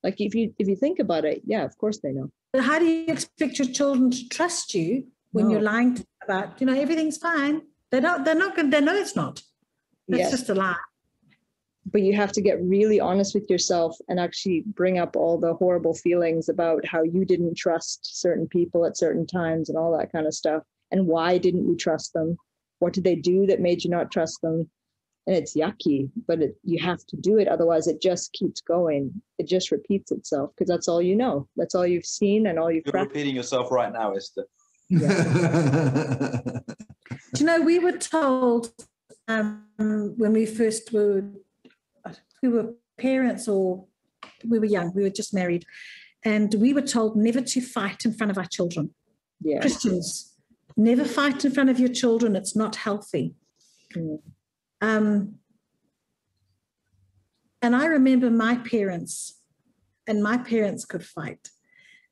Like if you think about it, yeah, of course they know. But how do you expect your children to trust you when you're lying about, you know, everything's fine? They're not going. They know it's not. It's just a lie. But you have to get really honest with yourself and actually bring up all the horrible feelings about how you didn't trust certain people at certain times and all that kind of stuff. And why didn't you trust them? What did they do that made you not trust them? And it's yucky, but you have to do it. Otherwise, it just keeps going. It just repeats itself, because that's all you know. That's all you've seen and all you've You're repeating yourself right now, Esther. Yeah. Do you know, we were told when we first were parents, or we were young, we were just married, and we were told never to fight in front of our children. Yeah. Christians, never fight in front of your children. It's not healthy. Mm. And I remember my parents, and my parents could fight.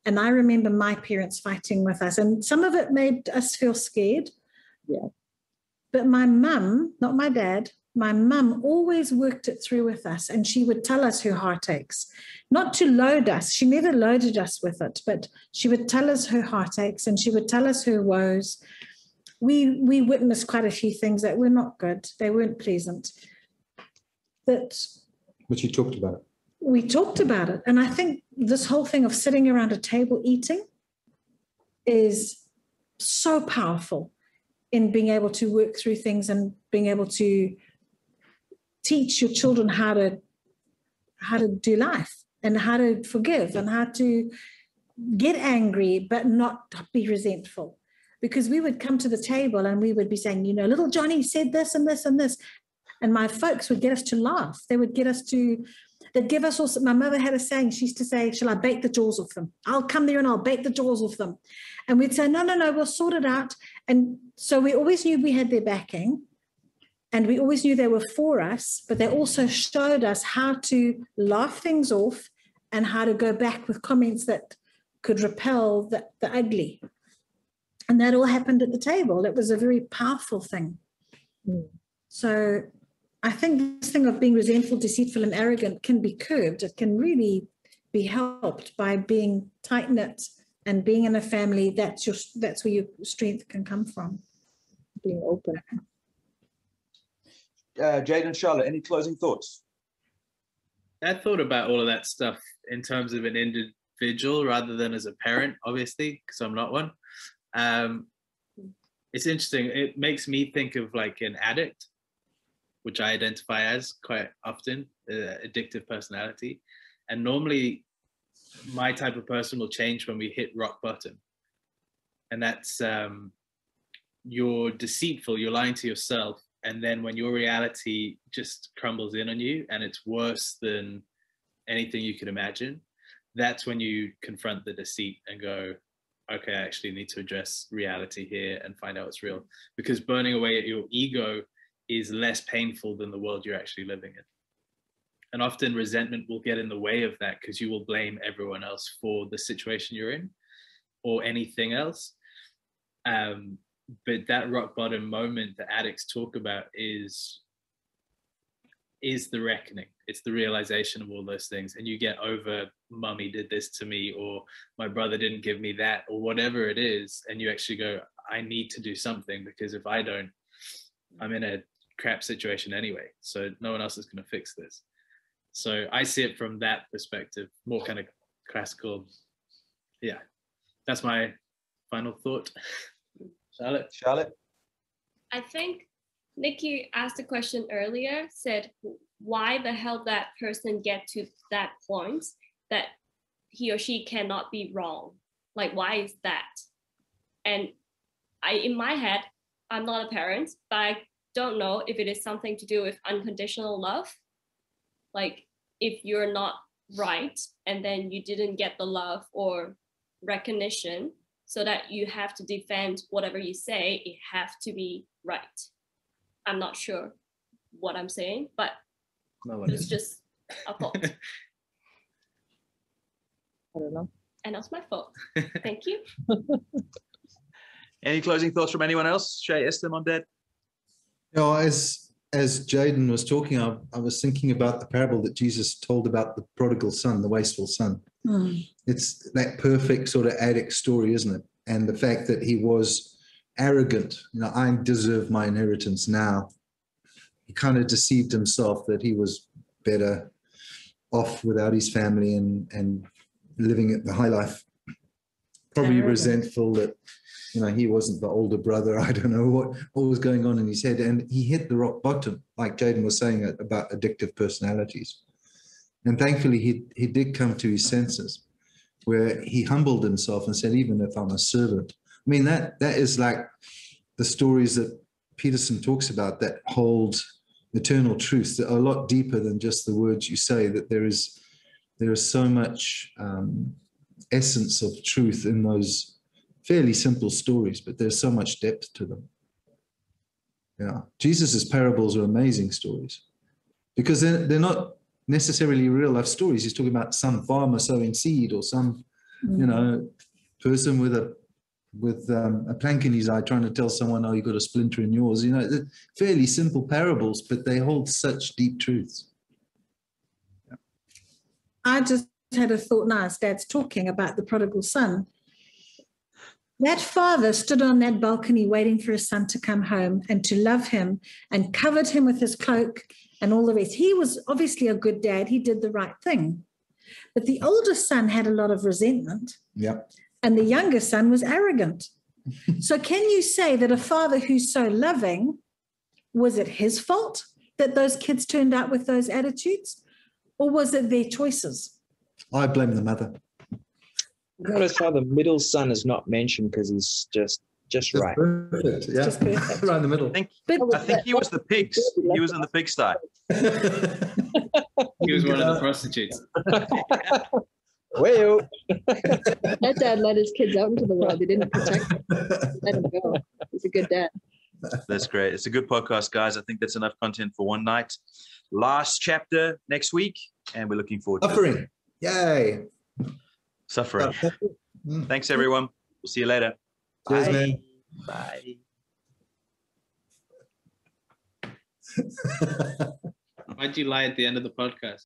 And I remember my parents fighting with us, and some of it made us feel scared. Yeah. But my mum, not my dad, my mum always worked it through with us, and she would tell us her heartaches, not to load us. She never loaded us with it, but she would tell us her heartaches, and she would tell us her woes. We witnessed quite a few things that were not good. They weren't pleasant. But you talked about it. We talked about it. And I think this whole thing of sitting around a table eating is so powerful in being able to work through things and being able to teach your children how to do life and how to forgive and how to get angry but not be resentful. Because we would come to the table and we would be saying, you know, little Johnny said this and this and this. And my folks would get us to laugh. They would get us to, they'd give us also, my mother had a saying, she used to say, shall I bake the jaws off them? I'll come there and I'll bake the jaws off them. And we'd say, no, we'll sort it out. And so we always knew we had their backing, and we always knew they were for us, but they also showed us how to laugh things off and how to go back with comments that could repel the ugly. And that all happened at the table. It was a very powerful thing. Mm. So I think this thing of being resentful, deceitful, and arrogant can be curbed. It can really be helped by being tight-knit and being in a family. That's where your strength can come from, being open. Jade and Charlotte, any closing thoughts? I thought about all of that stuff in terms of an individual rather than as a parent, obviously, because I'm not one. It's interesting. It makes me think of like an addict, which I identify as quite often, addictive personality. And normally my type of person will change when we hit rock bottom. And that's you're deceitful, you're lying to yourself. And then when your reality just crumbles in on you and it's worse than anything you could imagine, that's when you confront the deceit and go, okay, I actually need to address reality here and find out what's real. Because burning away at your ego is less painful than the world you're actually living in. And often resentment will get in the way of that because you will blame everyone else for the situation you're in or anything else. But that rock bottom moment that addicts talk about is the reckoning. It's the realization of all those things. And you get over, mommy did this to me, or my brother didn't give me that, or whatever it is. And you actually go, I need to do something, because if I don't, I'm in a crap situation anyway. So no one else is going to fix this. So I see it from that perspective, more kind of classical. Yeah, that's my final thought. Charlotte? I think Nikki asked a question earlier, said, why the hell that person get to that point that he or she cannot be wrong? Like, why is that? And in my head, I'm not a parent, but I don't know if it is something to do with unconditional love. Like, if you're not right and then you didn't get the love or recognition, so that you have to defend whatever you say, it have to be right. I'm not sure what I'm saying, but it's just a thought. I don't know. And that's my fault. Thank you. Any closing thoughts from anyone else? Shay, Esther, Mom, Dad? As Jordon was talking, I was thinking about the parable that Jesus told about the prodigal son, the wasteful son. It's that perfect sort of addict story, isn't it? And the fact that he was arrogant, I deserve my inheritance now. He kind of deceived himself that he was better off without his family and living the high life. Probably resentful that he wasn't the older brother. I don't know what was going on in his head. And he hit the rock bottom, like Jordon was saying about addictive personalities. And thankfully, he did come to his senses, where he humbled himself and said, even if I'm a servant. I mean, that is like the stories that Peterson talks about that hold eternal truth that are a lot deeper than just the words you say, that there is so much essence of truth in those fairly simple stories, but there's so much depth to them. Yeah, Jesus's parables are amazing stories because they're not necessarily real life stories. He's talking about some farmer sowing seed or some, person with a plank in his eye trying to tell someone, oh, you got a splinter in yours. They're fairly simple parables, but they hold such deep truths. Yeah. I just had a thought now as Dad's talking about the prodigal son. That father stood on that balcony waiting for his son to come home and to love him and covered him with his cloak and all the rest. He was obviously a good dad. He did the right thing. But the older son had a lot of resentment. Yep. And the younger son was arrogant. So can you say that a father who's so loving, was it his fault that those kids turned out with those attitudes? Or was it their choices? I blame the mother. Notice how the middle son is not mentioned because he's just right. Perfect. Yeah, Just perfect. right in the middle. I think he was the pigs. He was in the pigsty. He was one of the prostitutes. Well, That dad let his kids out into the world. He didn't protect them. Let him go. He's a good dad. That's great. It's a good podcast, guys. I think that's enough content for one night. Last chapter next week, and we're looking forward to Suffering. it. Yay. Suffering. Thanks, everyone. We'll see you later. Cheers, Bye. man. Bye. Why'd you lie at the end of the podcast?